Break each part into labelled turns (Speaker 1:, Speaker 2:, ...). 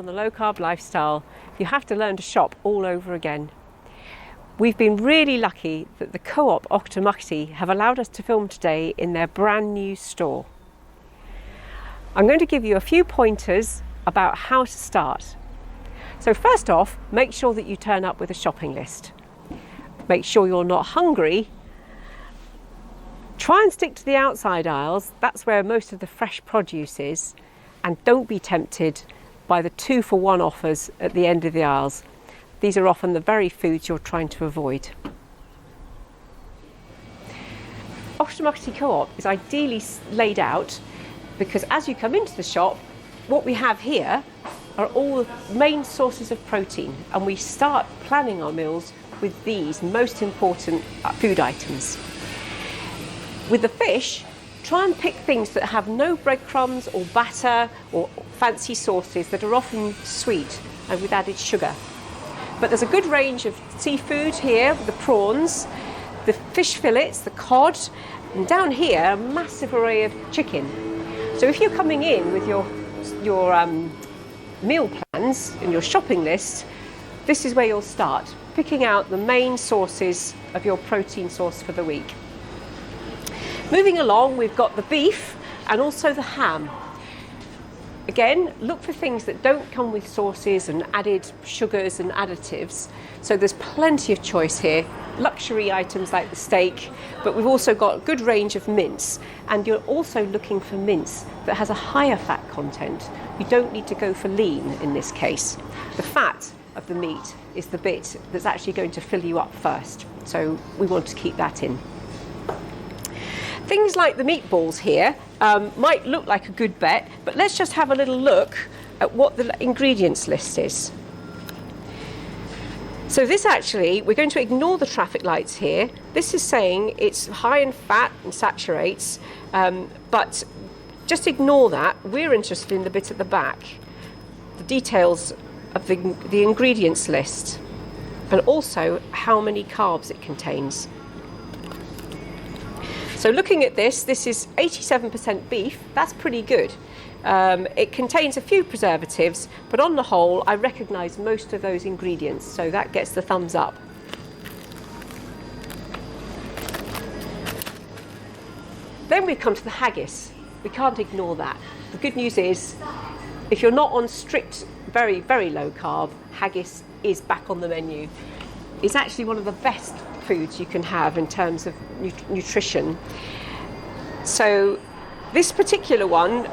Speaker 1: on the low-carb lifestyle, you have to learn to shop all over again. We've been really lucky that the co-op Auchtermuchty have allowed us to film today in their brand new store. I'm going to give you a few pointers about how to start. So first off, make sure that you turn up with a shopping list. Make sure you're not hungry. Try and stick to the outside aisles, that's where most of the fresh produce is, and don't be tempted by the 2-for-1 offers at the end of the aisles. These are often the very foods you're trying to avoid. Auchtermuchty Co-op is ideally laid out because as you come into the shop, what we have here are all the main sources of protein, and we start planning our meals with these most important food items. With the fish, try and pick things that have no breadcrumbs or batter or fancy sauces that are often sweet and with added sugar. But there's a good range of seafood here, the prawns, the fish fillets, the cod, and down here a massive array of chicken. So if you're coming in with your meal plans and your shopping list, this is where you'll start, picking out the main sources of your protein source for the week. Moving along, we've got the beef and also the ham. Again, look for things that don't come with sauces and added sugars and additives. So there's plenty of choice here. Luxury items like the steak, but we've also got a good range of mince. And you're also looking for mince that has a higher fat content. You don't need to go for lean in this case. The fat of the meat is the bit that's actually going to fill you up first. So we want to keep that in. Things like the meatballs here might look like a good bet, but let's just have a little look at what the ingredients list is. So this actually, we're going to ignore the traffic lights here. This is saying it's high in fat and saturates, but just ignore that. We're interested in the bit at the back, the details of the ingredients list, and also how many carbs it contains. So looking at this is 87% beef. That's pretty good. It contains a few preservatives, but on the whole, I recognise most of those ingredients, so that gets the thumbs up. Then we come to the haggis. We can't ignore that. The good news is, if you're not on strict, very, very low carb, haggis is back on the menu. It's actually one of the best foods you can have in terms of nutrition. So this particular one,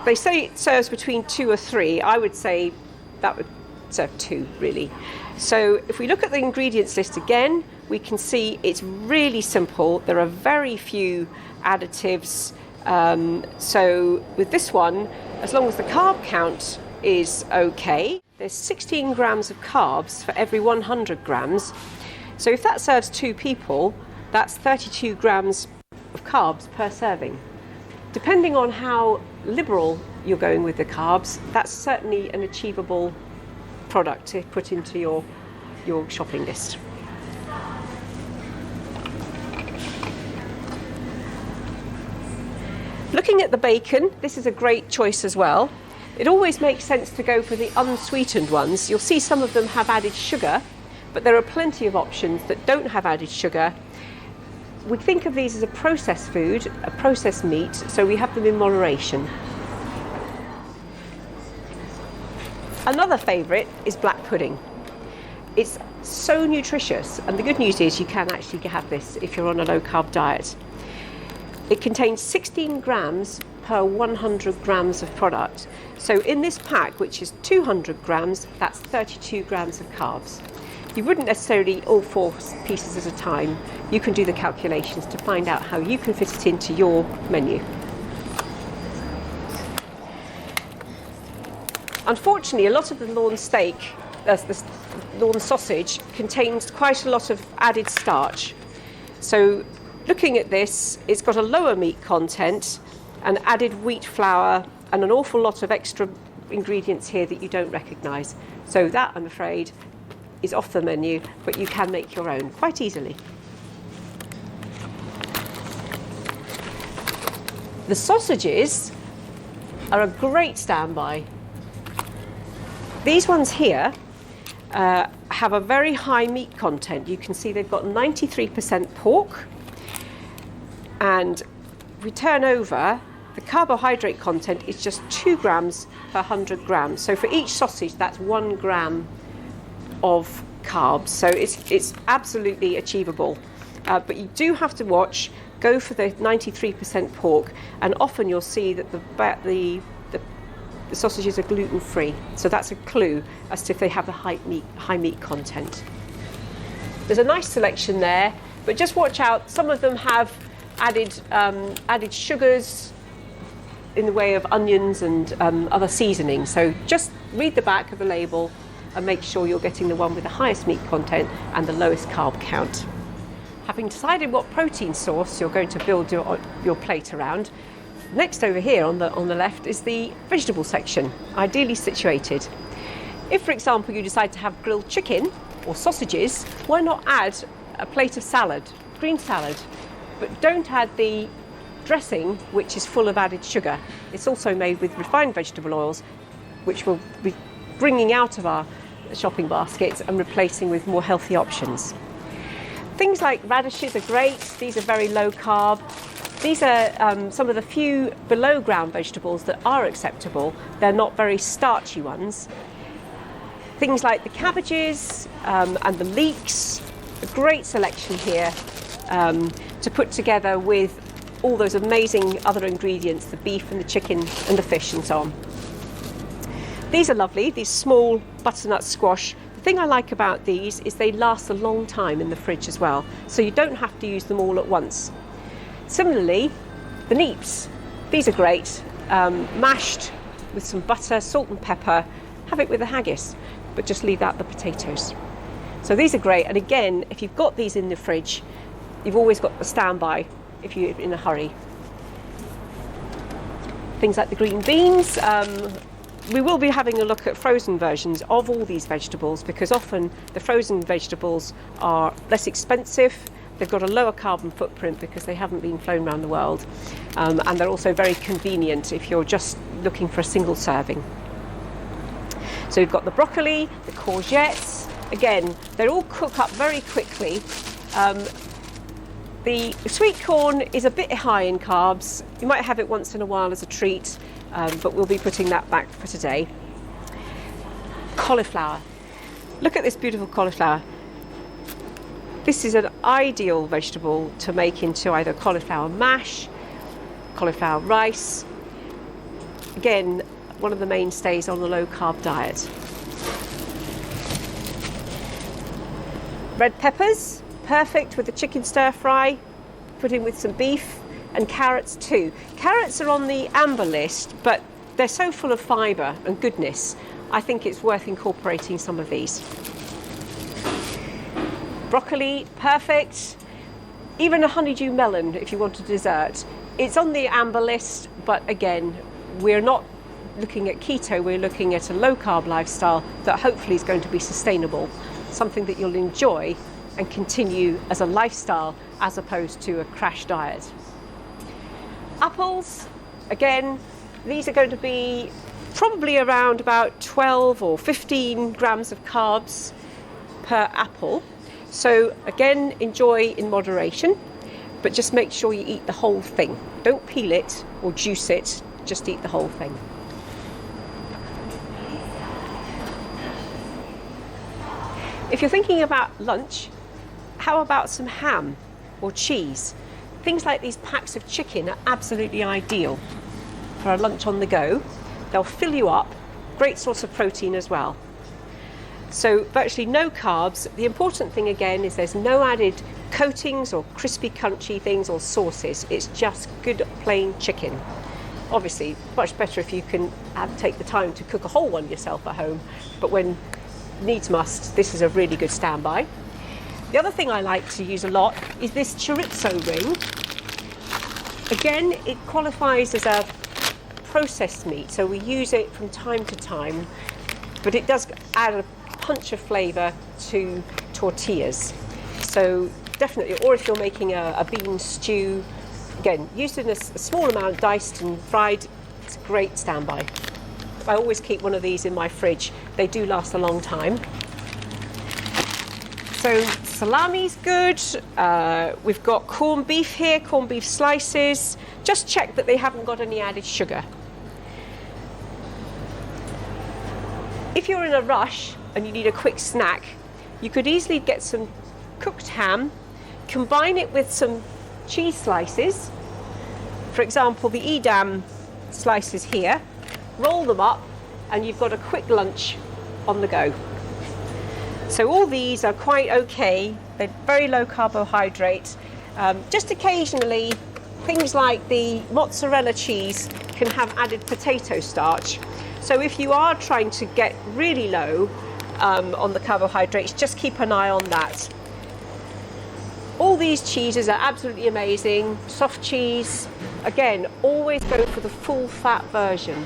Speaker 1: they say it serves between 2 or 3. I would say that would serve 2 really. So if we look at the ingredients list again, we can see it's really simple. There are very few additives. So with this one, as long as the carb count is okay, there's 16 grams of carbs for every 100 grams. So if that serves 2 people, that's 32 grams of carbs per serving. Depending on how liberal you're going with the carbs, that's certainly an achievable product to put into your shopping list. Looking at the bacon, this is a great choice as well. It always makes sense to go for the unsweetened ones. You'll see some of them have added sugar, but there are plenty of options that don't have added sugar. We think of these as a processed food, a processed meat, so we have them in moderation. Another favourite is black pudding. It's so nutritious, and the good news is you can actually have this if you're on a low-carb diet. It contains 16 grams per 100 grams of product. So in this pack, which is 200 grams, that's 32 grams of carbs. You wouldn't necessarily eat all 4 pieces at a time. You can do the calculations to find out how you can fit it into your menu. Unfortunately, a lot of the Lawn steak, the Lawn sausage, contains quite a lot of added starch. So looking at this, it's got a lower meat content, and added wheat flour, and an awful lot of extra ingredients here that you don't recognise. So that, I'm afraid, is off the menu, but you can make your own quite easily. The sausages are a great standby. These ones here have a very high meat content. You can see they've got 93% pork, and if we turn over, the carbohydrate content is just 2 grams per 100 grams. So for each sausage, that's 1 gram of carbs. So it's absolutely achievable. But you do have to watch, go for the 93% pork, and often you'll see that the sausages are gluten-free. So that's a clue as to if they have a high meat content. There's a nice selection there, but just watch out. Some of them have added sugars in the way of onions and other seasonings. So just read the back of the label and make sure you're getting the one with the highest meat content and the lowest carb count. Having decided what protein source you're going to build your plate around, next over here on the left is the vegetable section, ideally situated. If, for example, you decide to have grilled chicken or sausages, why not add a plate of salad, green salad, but don't add the dressing, which is full of added sugar. It's also made with refined vegetable oils, which we'll be bringing out of our shopping baskets and replacing with more healthy options. Things like radishes are great. These are very low carb. These are some of the few below ground vegetables that are acceptable. They're not very starchy ones. Things like the cabbages and the leeks, a great selection here to put together with all those amazing other ingredients, the beef and the chicken and the fish and so on. These are lovely, these small butternut squash. The thing I like about these is they last a long time in the fridge as well, so you don't have to use them all at once. Similarly, the neeps, these are great, mashed with some butter, salt and pepper. Have it with the haggis, but just leave out the potatoes. So these are great, and again, if you've got these in the fridge, you've always got a standby if you're in a hurry. Things like the green beans. We will be having a look at frozen versions of all these vegetables, because often the frozen vegetables are less expensive, they've got a lower carbon footprint because they haven't been flown around the world, and they're also very convenient if you're just looking for a single serving. So we've got the broccoli, the courgettes. Again, they all cook up very quickly. The sweet corn is a bit high in carbs. You might have it once in a while as a treat, but we'll be putting that back for today. Cauliflower. Look at this beautiful cauliflower. This is an ideal vegetable to make into either cauliflower mash, cauliflower rice. Again, one of the mainstays on the low carb diet. Red peppers, perfect with the chicken stir fry, put in with some beef, and carrots too. Carrots are on the amber list, but they're so full of fibre and goodness, I think it's worth incorporating some of these. Broccoli, perfect. Even a honeydew melon if you want a dessert. It's on the amber list, but again, we're not looking at keto, we're looking at a low carb lifestyle that hopefully is going to be sustainable, something that you'll enjoy and continue as a lifestyle as opposed to a crash diet. Apples, again, these are going to be probably around about 12 or 15 grams of carbs per apple. So again, enjoy in moderation, but just make sure you eat the whole thing. Don't peel it or juice it, just eat the whole thing. If you're thinking about lunch, how about some ham or cheese? Things like these packs of chicken are absolutely ideal for a lunch on the go. They'll fill you up, great source of protein as well. So virtually no carbs. The important thing again is there's no added coatings or crispy crunchy things or sauces. It's just good plain chicken. Obviously much better if you can take the time to cook a whole one yourself at home, but when needs must, this is a really good standby. The other thing I like to use a lot is this chorizo ring. Again, it qualifies as a processed meat, so we use it from time to time, but it does add a punch of flavour to tortillas. So definitely, or if you're making a bean stew, again, used in a small amount, diced and fried, it's a great standby. I always keep one of these in my fridge. They do last a long time. So salami's good. We've got corned beef here, corned beef slices. Just check that they haven't got any added sugar. If you're in a rush and you need a quick snack, you could easily get some cooked ham, combine it with some cheese slices. For example, the Edam slices here, roll them up, and you've got a quick lunch on the go. So all these are quite okay. They're very low carbohydrate. Just occasionally, things like the mozzarella cheese can have added potato starch. So if you are trying to get really low on the carbohydrates, just keep an eye on that. All these cheeses are absolutely amazing. Soft cheese, again, always go for the full fat version.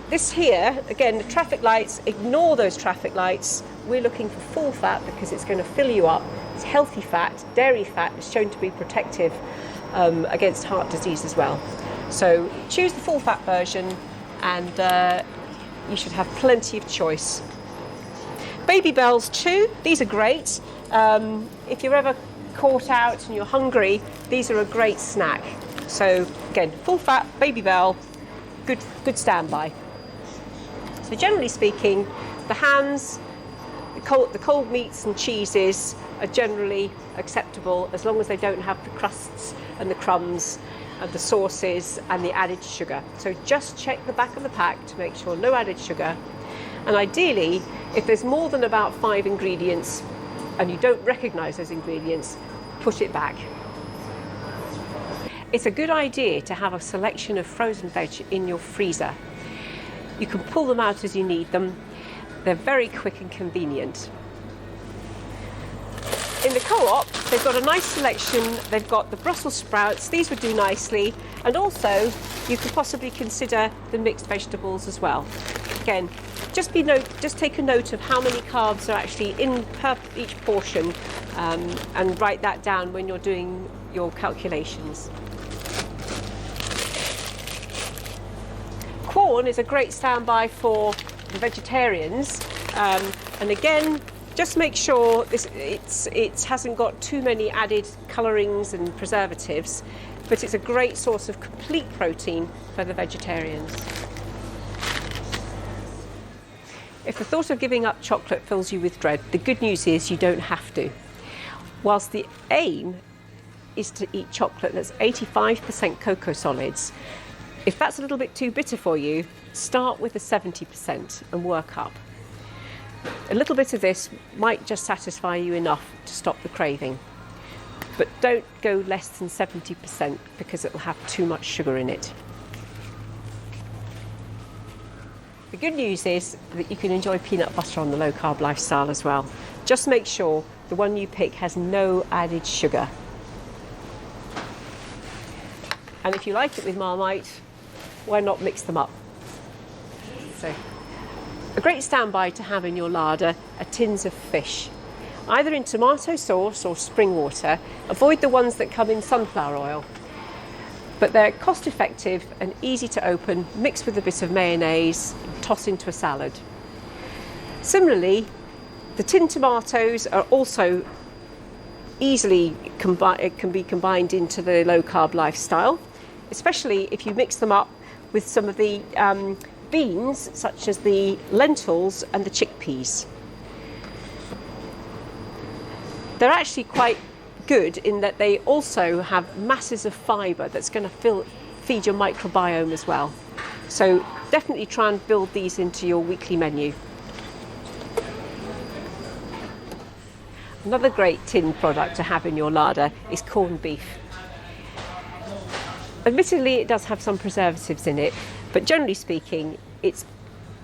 Speaker 1: This here, again, the traffic lights, ignore those traffic lights. We're looking for full fat because it's going to fill you up. It's healthy fat, dairy fat is shown to be protective against heart disease as well. So choose the full fat version and you should have plenty of choice. Baby bells too, these are great. If you're ever caught out and you're hungry, these are a great snack. So again, full fat, baby bell, good standby. So generally speaking, the hams, the cold meats and cheeses are generally acceptable as long as they don't have the crusts and the crumbs and the sauces and the added sugar. So just check the back of the pack to make sure no added sugar. And ideally, if there's more than about 5 ingredients and you don't recognise those ingredients, put it back. It's a good idea to have a selection of frozen veg in your freezer. You can pull them out as you need them. They're very quick and convenient. In the Co-op, they've got a nice selection. They've got the Brussels sprouts. These would do nicely. And also, you could possibly consider the mixed vegetables as well. Again, just take a note of how many carbs are actually in each portion and write that down when you're doing your calculations. Corn is a great standby for the vegetarians, and again, just make sure it hasn't got too many added colourings and preservatives, but it's a great source of complete protein for the vegetarians. If the thought of giving up chocolate fills you with dread, the good news is you don't have to. Whilst the aim is to eat chocolate that's 85% cocoa solids, if that's a little bit too bitter for you, start with the 70% and work up. A little bit of this might just satisfy you enough to stop the craving, but don't go less than 70% because it will have too much sugar in it. The good news is that you can enjoy peanut butter on the low carb lifestyle as well. Just make sure the one you pick has no added sugar. And if you like it with Marmite, why not mix them up? So, a great standby to have in your larder are tins of fish, either in tomato sauce or spring water. Avoid the ones that come in sunflower oil. But they're cost effective and easy to open, mix with a bit of mayonnaise, and toss into a salad. Similarly, the tinned tomatoes are also easily can be combined into the low carb lifestyle, especially if you mix them up with some of the beans, such as the lentils and the chickpeas. They're actually quite good in that they also have masses of fibre that's going to feed your microbiome as well. So definitely try and build these into your weekly menu. Another great tin product to have in your larder is corned beef. Admittedly, it does have some preservatives in it, but generally speaking, it's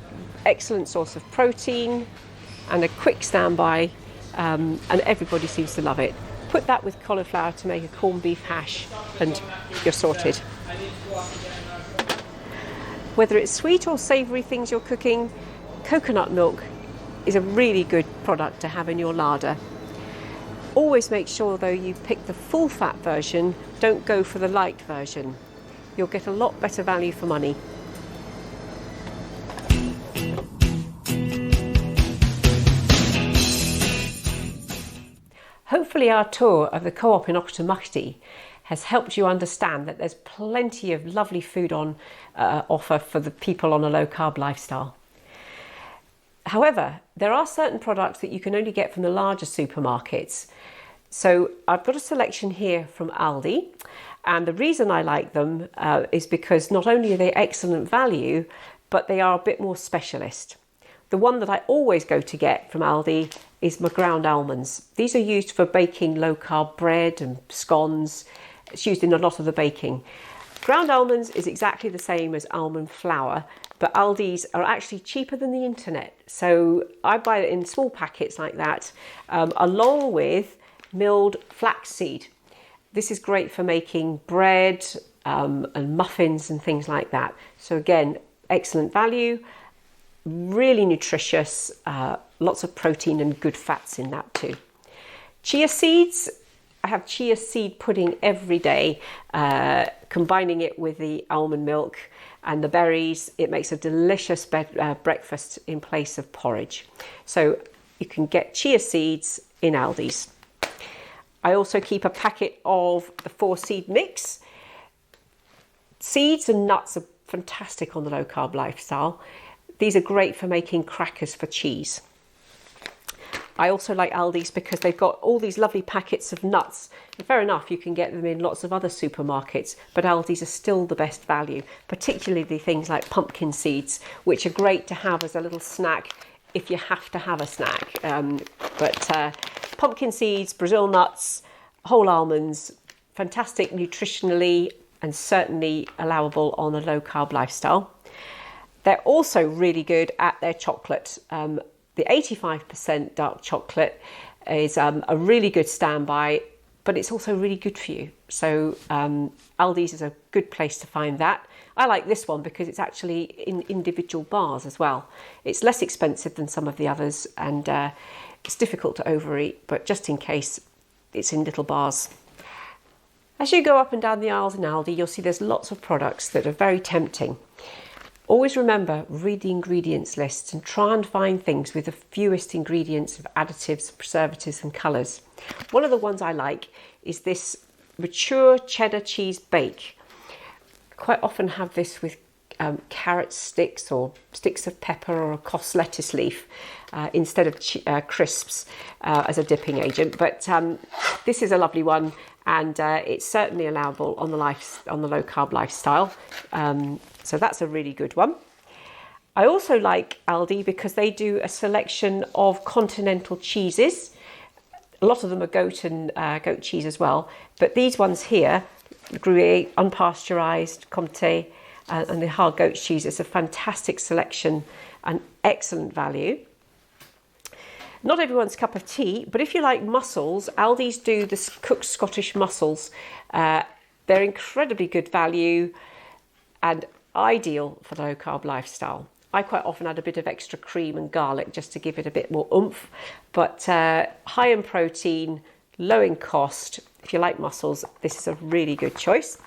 Speaker 1: an excellent source of protein and a quick standby, and everybody seems to love it. Put that with cauliflower to make a corned beef hash and you're sorted. Whether it's sweet or savoury things you're cooking, coconut milk is a really good product to have in your larder. Always make sure though you pick the full fat version, don't go for the light version. You'll get a lot better value for money. Hopefully our tour of the co-op in Auchtermuchty has helped you understand that there's plenty of lovely food on offer for the people on a low carb lifestyle. However, there are certain products that you can only get from the larger supermarkets. So I've got a selection here from Aldi, and the reason I like them is because not only are they excellent value, but they are a bit more specialist. The one that I always go to get from Aldi is my ground almonds. These are used for baking low carb bread and scones. It's used in a lot of the baking. Ground almonds is exactly the same as almond flour, but Aldi's are actually cheaper than the internet. So I buy it in small packets like that, along with milled flaxseed. This is great for making bread and muffins and things like that. So again, excellent value, really nutritious, lots of protein and good fats in that too. Chia seeds, I have chia seed pudding every day, combining it with the almond milk and the berries. It makes a delicious breakfast in place of porridge. So you can get chia seeds in Aldi's. I also keep a packet of the 4-seed mix. Seeds and nuts are fantastic on the low carb lifestyle. These are great for making crackers for cheese. I also like Aldi's because they've got all these lovely packets of nuts. And fair enough, you can get them in lots of other supermarkets, but Aldi's are still the best value, particularly things like pumpkin seeds, which are great to have as a little snack if you have to have a snack. Pumpkin seeds, Brazil nuts, whole almonds, fantastic nutritionally and certainly allowable on a low carb lifestyle. They're also really good at their chocolate. The 85% dark chocolate is a really good standby, but it's also really good for you. So Aldi's is a good place to find that. I like this one because it's actually in individual bars as well. It's less expensive than some of the others, and it's difficult to overeat, but just in case, it's in little bars. As you go up and down the aisles in Aldi, you'll see there's lots of products that are very tempting. Always remember, read the ingredients lists and try and find things with the fewest ingredients of additives, preservatives and colours. One of the ones I like is this mature cheddar cheese bake. Quite often have this with carrot sticks or sticks of pepper or a cos lettuce leaf instead of crisps as a dipping agent. But this is a lovely one, and it's certainly allowable on the low carb lifestyle. So that's a really good one. I also like Aldi because they do a selection of continental cheeses. A lot of them are goat and goat cheese as well, but these ones here, Gruyere, unpasteurised, Comté, and the hard goat cheese, is a fantastic selection and excellent value. Not everyone's cup of tea, but if you like mussels, Aldi's do the cooked Scottish mussels. They're incredibly good value and ideal for the low carb lifestyle. I quite often add a bit of extra cream and garlic just to give it a bit more oomph, but high in protein, low in cost. If you like mussels, this is a really good choice.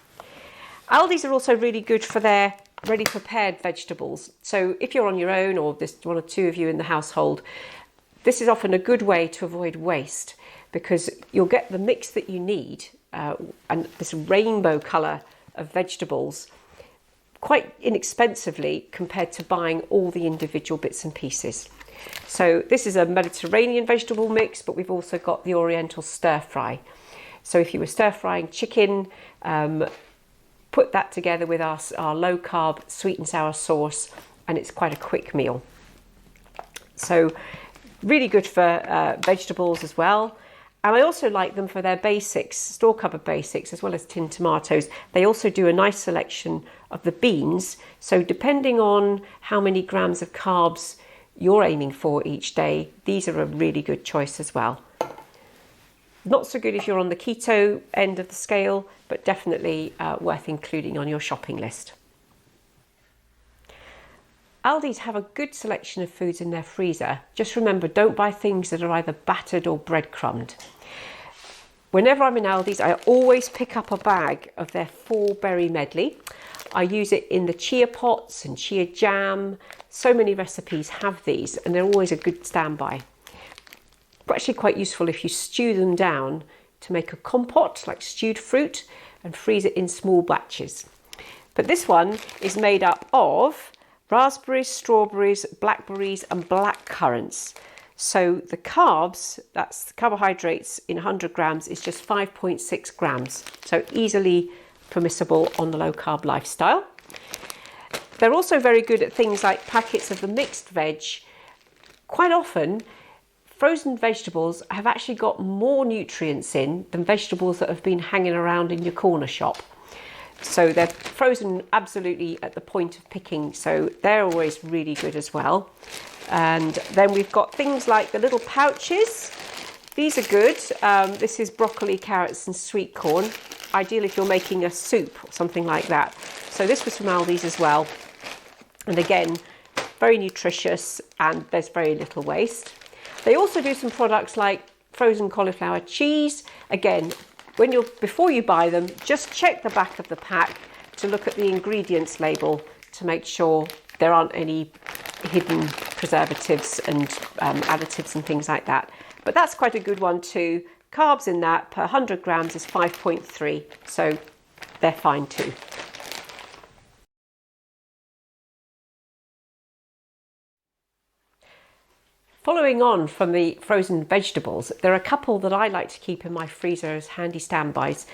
Speaker 1: Aldi's are also really good for their ready prepared vegetables. So if you're on your own or there's one or two of you in the household, this is often a good way to avoid waste because you'll get the mix that you need and this rainbow colour of vegetables quite inexpensively compared to buying all the individual bits and pieces. So this is a Mediterranean vegetable mix, but we've also got the Oriental stir fry. So if you were stir frying chicken, put that together with our low carb sweet and sour sauce, and it's quite a quick meal. So really good for vegetables as well. And I also like them for their basics, store cupboard basics, as well as tinned tomatoes. They also do a nice selection of the beans. So depending on how many grams of carbs you're aiming for each day, these are a really good choice as well. Not so good if you're on the keto end of the scale, but definitely worth including on your shopping list. Aldi's have a good selection of foods in their freezer. Just remember, don't buy things that are either battered or breadcrumbed. Whenever I'm in Aldi's, I always pick up a bag of their 4-berry medley. I use it in the chia pots and chia jam. So many recipes have these, and they're always a good standby. actually quite useful if you stew them down to make a compote, like stewed fruit, and freeze it in small batches. But this one is made up of raspberries, strawberries, blackberries, and black currants. So the carbs, that's the carbohydrates in 100 grams, is just 5.6 grams. So easily permissible on the low carb lifestyle. They're also very good at things like packets of the mixed veg. Quite often, frozen vegetables have actually got more nutrients in than vegetables that have been hanging around in your corner shop. So they're frozen absolutely at the point of picking, so they're always really good as well. And then we've got things like the little pouches. These are good. This is broccoli, carrots and sweet corn. Ideal if you're making a soup or something like that. So this was from Aldi's as well. And again, very nutritious and there's very little waste. They also do some products like frozen cauliflower cheese. Again, before you buy them, just check the back of the pack to look at the ingredients label to make sure there aren't any hidden preservatives and additives and things like that. But that's quite a good one too. Carbs in that per 100 grams is 5.3, so they're fine too. Following on from the frozen vegetables, there are a couple that I like to keep in my freezer as handy standbys.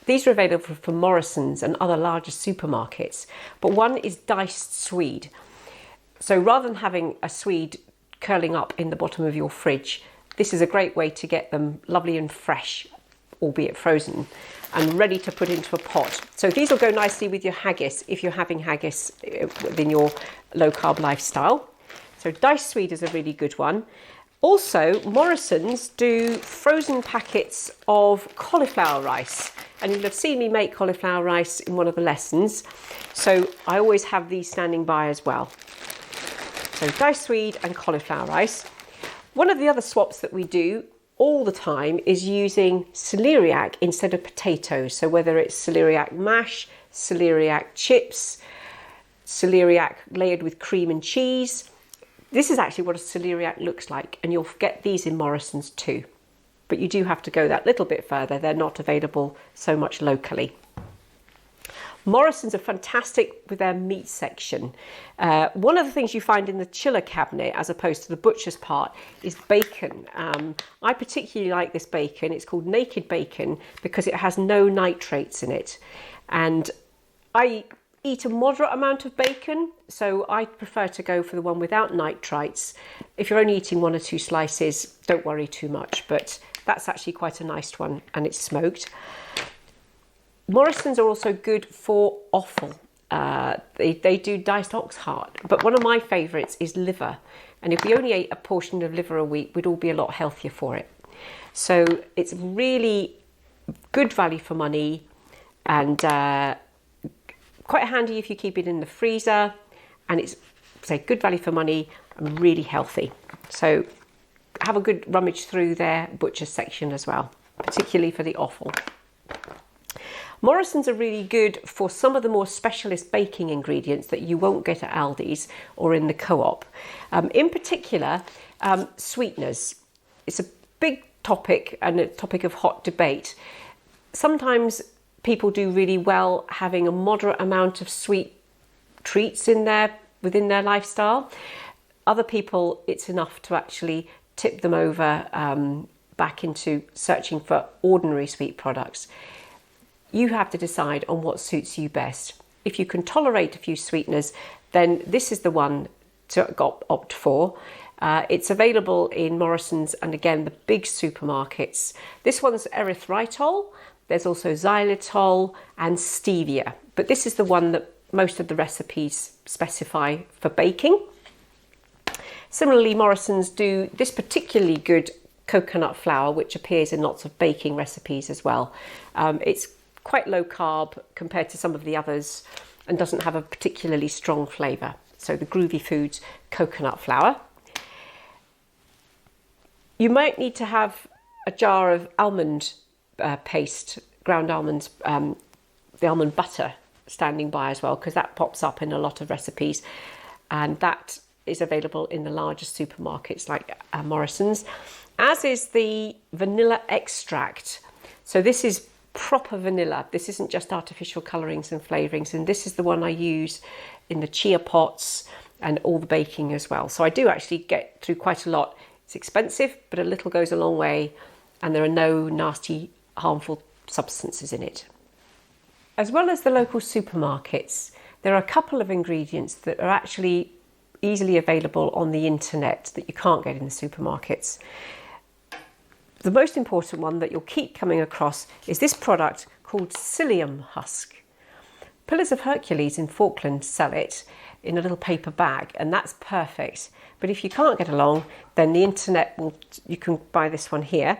Speaker 1: These are available from Morrison's and other larger supermarkets, but one is diced swede. So rather than having a swede curling up in the bottom of your fridge, this is a great way to get them lovely and fresh, albeit frozen, and ready to put into a pot. So these will go nicely with your haggis if you're having haggis within your low carb lifestyle. So diced swede is a really good one. Also, Morrison's do frozen packets of cauliflower rice. And you'll have seen me make cauliflower rice in one of the lessons. So I always have these standing by as well. So diced swede and cauliflower rice. One of the other swaps that we do all the time is using celeriac instead of potatoes. So whether it's celeriac mash, celeriac chips, celeriac layered with cream and cheese. This is actually what a celeriac looks like, and you'll get these in Morrison's too. But you do have to go that little bit further. They're not available so much locally. Morrison's are fantastic with their meat section. One of the things you find in the chiller cabinet, as opposed to the butcher's part, is bacon. I particularly like this bacon. It's called naked bacon because it has no nitrates in it. And I eat a moderate amount of bacon, so I prefer to go for the one without nitrates. If you're only eating 1 or 2 slices, don't worry too much, but that's actually quite a nice one, and it's smoked. Morrison's are also good for offal. They do diced ox heart, but one of my favourites is liver, and if we only ate a portion of liver a week, we'd all be a lot healthier for it. So it's really good value for money, and quite handy if you keep it in the freezer, and it's good value for money and really healthy. So have a good rummage through their butcher section as well, particularly for the offal. Morrison's are really good for some of the more specialist baking ingredients that you won't get at Aldi's or in the co-op. In particular, sweeteners. It's a big topic and a topic of hot debate. Sometimes people do really well having a moderate amount of sweet treats within their lifestyle. Other people, it's enough to actually tip them over back into searching for ordinary sweet products. You have to decide on what suits you best. If you can tolerate a few sweeteners, then this is the one to opt for. It's available in Morrison's and again the big supermarkets. This one's erythritol. There's also xylitol and stevia, but this is the one that most of the recipes specify for baking. Similarly, Morrison's do this particularly good coconut flour, which appears in lots of baking recipes as well. It's quite low carb compared to some of the others and doesn't have a particularly strong flavour. So the Groovy Foods coconut flour. You might need to have a jar of almond paste, ground almonds, the almond butter standing by as well, because that pops up in a lot of recipes, and that is available in the larger supermarkets like Morrison's. as is the vanilla extract. So this is proper vanilla. This isn't just artificial colourings and flavourings, and this is the one I use in the chia pots and all the baking as well. So I do actually get through quite a lot. It's expensive, but a little goes a long way, and there are no nasty, harmful substances in it. As well as the local supermarkets, there are a couple of ingredients that are actually easily available on the internet that you can't get in the supermarkets. The most important one that you'll keep coming across is this product called psyllium husk. Pillars of Hercules in Falkland sell it in a little paper bag, and that's perfect. But if you can't get along, then the internet you can buy this one here.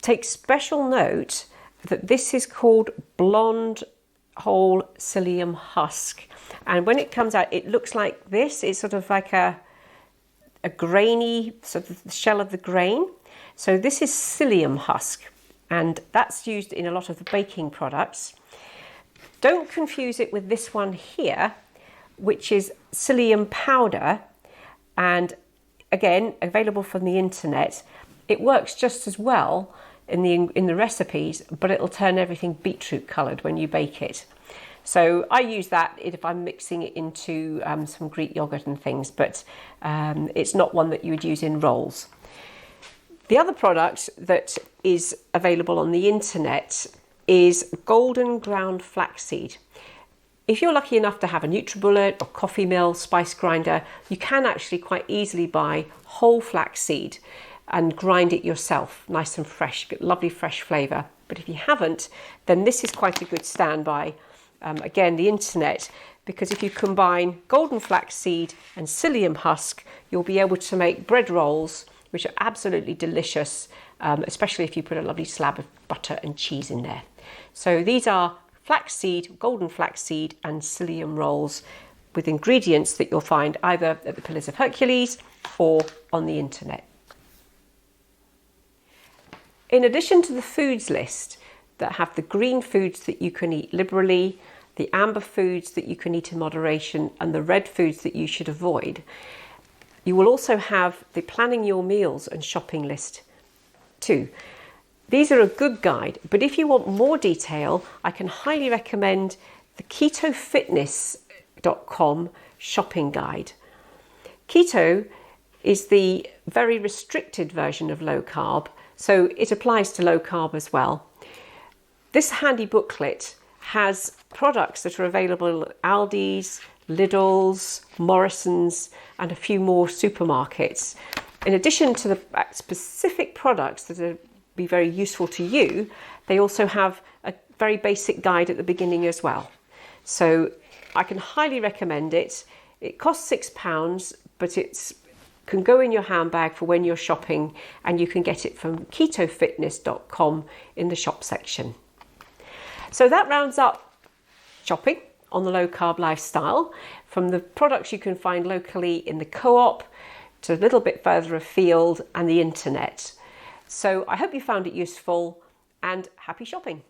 Speaker 1: Take special note that this is called blonde whole psyllium husk, and when it comes out it looks like this. It's sort of like a grainy sort of the shell of the grain. So this is psyllium husk, and that's used in a lot of the baking products. Don't confuse it with this one here, which is psyllium powder, and again available from the internet. It works just as well in the recipes, but it'll turn everything beetroot coloured when you bake it. So I use that if I'm mixing it into some Greek yogurt and things, but it's not one that you would use in rolls. The other product that is available on the internet is golden ground flaxseed. If you're lucky enough to have a NutriBullet or coffee mill, spice grinder, you can actually quite easily buy whole flaxseed and grind it yourself, nice and fresh, get lovely fresh flavour. But if you haven't, then this is quite a good standby. Again, the internet, because if you combine golden flaxseed and psyllium husk, you'll be able to make bread rolls, which are absolutely delicious, especially if you put a lovely slab of butter and cheese in there. So these are flaxseed, golden flaxseed and psyllium rolls with ingredients that you'll find either at the Pillars of Hercules or on the internet. In addition to the foods list that have the green foods that you can eat liberally, the amber foods that you can eat in moderation, and the red foods that you should avoid, you will also have the planning your meals and shopping list too. These are a good guide, but if you want more detail, I can highly recommend the ketofitness.com shopping guide. Keto is the very restricted version of low carb, so it applies to low carb as well. This handy booklet has products that are available at Aldi's, Lidl's, Morrison's and a few more supermarkets. In addition to the specific products that are be very useful to you, they also have a very basic guide at the beginning as well. So I can highly recommend it. It costs £6, but it can go in your handbag for when you're shopping, and you can get it from ketofitness.com in the shop section. So that rounds up shopping on the low carb lifestyle, from the products you can find locally in the co-op to a little bit further afield and the internet. So I hope you found it useful, and happy shopping.